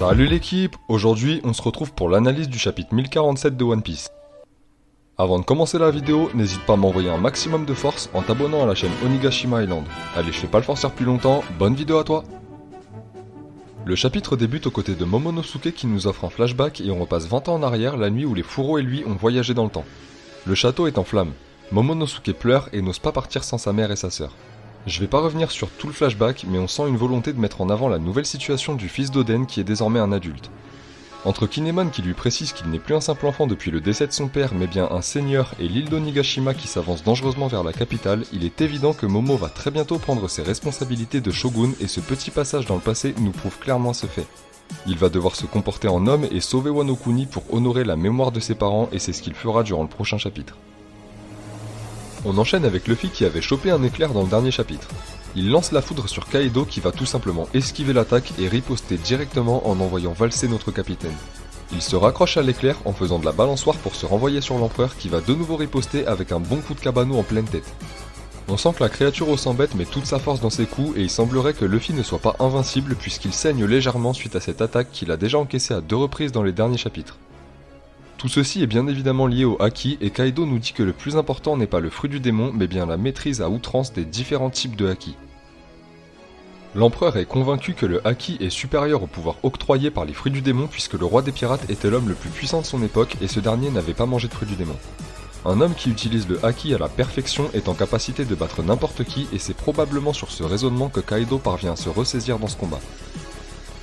Salut l'équipe, aujourd'hui on se retrouve pour l'analyse du chapitre 1047 de One Piece. Avant de commencer la vidéo, n'hésite pas à m'envoyer un maximum de force en t'abonnant à la chaîne Onigashima Island. Allez, je fais pas le forceur plus longtemps, bonne vidéo à toi. Le chapitre débute aux côtés de Momonosuke qui nous offre un flashback et on repasse 20 ans en arrière, la nuit où les Furo et lui ont voyagé dans le temps. Le château est en flammes. Momonosuke pleure et n'ose pas partir sans sa mère et sa sœur. Je vais pas revenir sur tout le flashback, mais on sent une volonté de mettre en avant la nouvelle situation du fils d'Oden qui est désormais un adulte. Entre Kinemon qui lui précise qu'il n'est plus un simple enfant depuis le décès de son père, mais bien un seigneur, et l'île d'Onigashima qui s'avance dangereusement vers la capitale, il est évident que Momo va très bientôt prendre ses responsabilités de shogun et ce petit passage dans le passé nous prouve clairement ce fait. Il va devoir se comporter en homme et sauver Wano Kuni pour honorer la mémoire de ses parents et c'est ce qu'il fera durant le prochain chapitre. On enchaîne avec Luffy qui avait chopé un éclair dans le dernier chapitre. Il lance la foudre sur Kaido qui va tout simplement esquiver l'attaque et riposter directement en envoyant valser notre capitaine. Il se raccroche à l'éclair en faisant de la balançoire pour se renvoyer sur l'empereur qui va de nouveau riposter avec un bon coup de cabano en pleine tête. On sent que la créature au sang bête met toute sa force dans ses coups et il semblerait que Luffy ne soit pas invincible puisqu'il saigne légèrement suite à cette attaque qu'il a déjà encaissée à 2 reprises dans les derniers chapitres. Tout ceci est bien évidemment lié au haki et Kaido nous dit que le plus important n'est pas le fruit du démon mais bien la maîtrise à outrance des différents types de haki. L'empereur est convaincu que le haki est supérieur au pouvoir octroyé par les fruits du démon puisque le roi des pirates était l'homme le plus puissant de son époque et ce dernier n'avait pas mangé de fruits du démon. Un homme qui utilise le haki à la perfection est en capacité de battre n'importe qui et c'est probablement sur ce raisonnement que Kaido parvient à se ressaisir dans ce combat.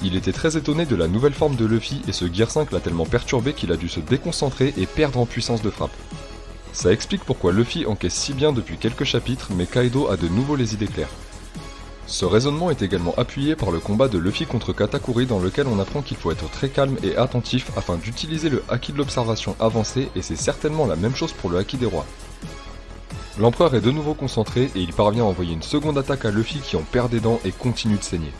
Il était très étonné de la nouvelle forme de Luffy et ce Gear 5 l'a tellement perturbé qu'il a dû se déconcentrer et perdre en puissance de frappe. Ça explique pourquoi Luffy encaisse si bien depuis quelques chapitres mais Kaido a de nouveau les idées claires. Ce raisonnement est également appuyé par le combat de Luffy contre Katakuri dans lequel on apprend qu'il faut être très calme et attentif afin d'utiliser le haki de l'observation avancé et c'est certainement la même chose pour le haki des rois. L'empereur est de nouveau concentré et il parvient à envoyer une seconde attaque à Luffy qui en perd des dents et continue de saigner.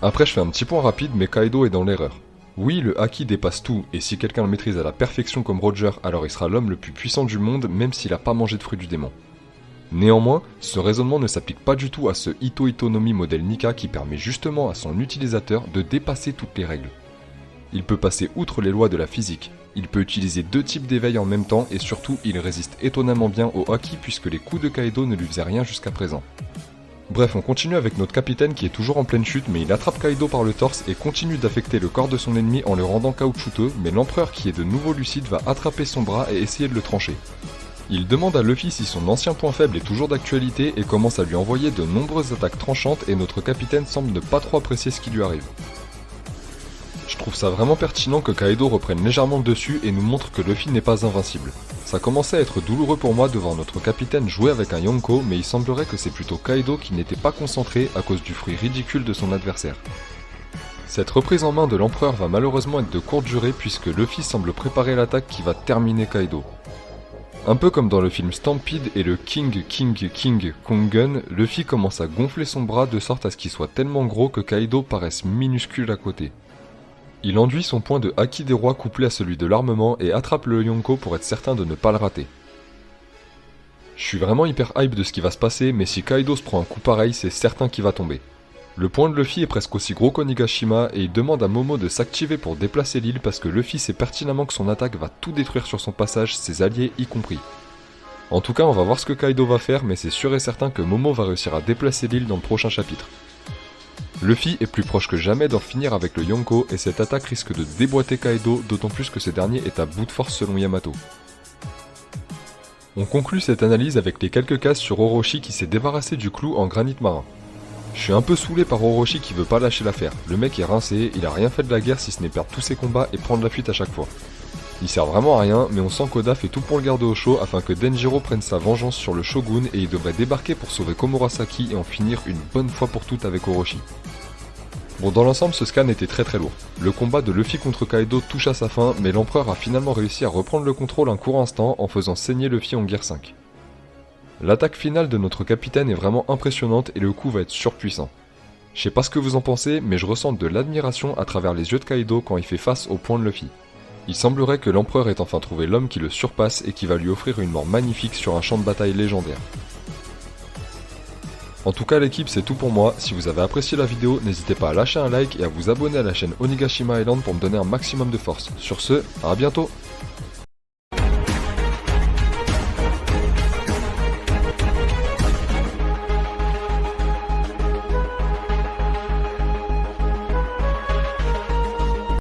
Après je fais un petit point rapide mais Kaido est dans l'erreur. Oui le haki dépasse tout et si quelqu'un le maîtrise à la perfection comme Roger alors il sera l'homme le plus puissant du monde même s'il a pas mangé de fruits du démon. Néanmoins, ce raisonnement ne s'applique pas du tout à ce Ito Itonomi modèle Nika qui permet justement à son utilisateur de dépasser toutes les règles. Il peut passer outre les lois de la physique, il peut utiliser 2 types d'éveil en même temps et surtout il résiste étonnamment bien au haki puisque les coups de Kaido ne lui faisaient rien jusqu'à présent. Bref, on continue avec notre capitaine qui est toujours en pleine chute mais il attrape Kaido par le torse et continue d'affecter le corps de son ennemi en le rendant caoutchouteux mais l'empereur qui est de nouveau lucide va attraper son bras et essayer de le trancher. Il demande à Luffy si son ancien point faible est toujours d'actualité et commence à lui envoyer de nombreuses attaques tranchantes et notre capitaine semble ne pas trop apprécier ce qui lui arrive. Je trouve ça vraiment pertinent que Kaido reprenne légèrement le dessus et nous montre que Luffy n'est pas invincible. Ça commençait à être douloureux pour moi de voir notre capitaine jouer avec un Yonko mais il semblerait que c'est plutôt Kaido qui n'était pas concentré à cause du fruit ridicule de son adversaire. Cette reprise en main de l'empereur va malheureusement être de courte durée puisque Luffy semble préparer l'attaque qui va terminer Kaido. Un peu comme dans le film Stampede et le King Kong Gun, Luffy commence à gonfler son bras de sorte à ce qu'il soit tellement gros que Kaido paraisse minuscule à côté. Il enduit son point de haki des rois couplé à celui de l'armement et attrape le Yonko pour être certain de ne pas le rater. Je suis vraiment hyper hype de ce qui va se passer mais si Kaido se prend un coup pareil c'est certain qu'il va tomber. Le point de Luffy est presque aussi gros qu'Onigashima et il demande à Momo de s'activer pour déplacer l'île parce que Luffy sait pertinemment que son attaque va tout détruire sur son passage, ses alliés y compris. En tout cas on va voir ce que Kaido va faire mais c'est sûr et certain que Momo va réussir à déplacer l'île dans le prochain chapitre. Luffy est plus proche que jamais d'en finir avec le Yonko et cette attaque risque de déboîter Kaido d'autant plus que ce dernier est à bout de force selon Yamato. On conclut cette analyse avec les quelques cases sur Orochi qui s'est débarrassé du clou en granit marin. Je suis un peu saoulé par Orochi qui veut pas lâcher l'affaire, le mec est rincé, il a rien fait de la guerre si ce n'est perdre tous ses combats et prendre la fuite à chaque fois. Il sert vraiment à rien, mais on sent qu'Oda fait tout pour le garder au chaud afin que Denjiro prenne sa vengeance sur le shogun et il devrait débarquer pour sauver Komurasaki et en finir une bonne fois pour toutes avec Orochi. Bon dans l'ensemble ce scan était très lourd. Le combat de Luffy contre Kaido touche à sa fin, mais l'empereur a finalement réussi à reprendre le contrôle un court instant en faisant saigner Luffy en Gear 5. L'attaque finale de notre capitaine est vraiment impressionnante et le coup va être surpuissant. Je sais pas ce que vous en pensez, mais je ressens de l'admiration à travers les yeux de Kaido quand il fait face au point de Luffy. Il semblerait que l'empereur ait enfin trouvé l'homme qui le surpasse et qui va lui offrir une mort magnifique sur un champ de bataille légendaire. En tout cas l'équipe, c'est tout pour moi. Si vous avez apprécié la vidéo, n'hésitez pas à lâcher un like et à vous abonner à la chaîne Onigashima Island pour me donner un maximum de force. Sur ce, à bientôt.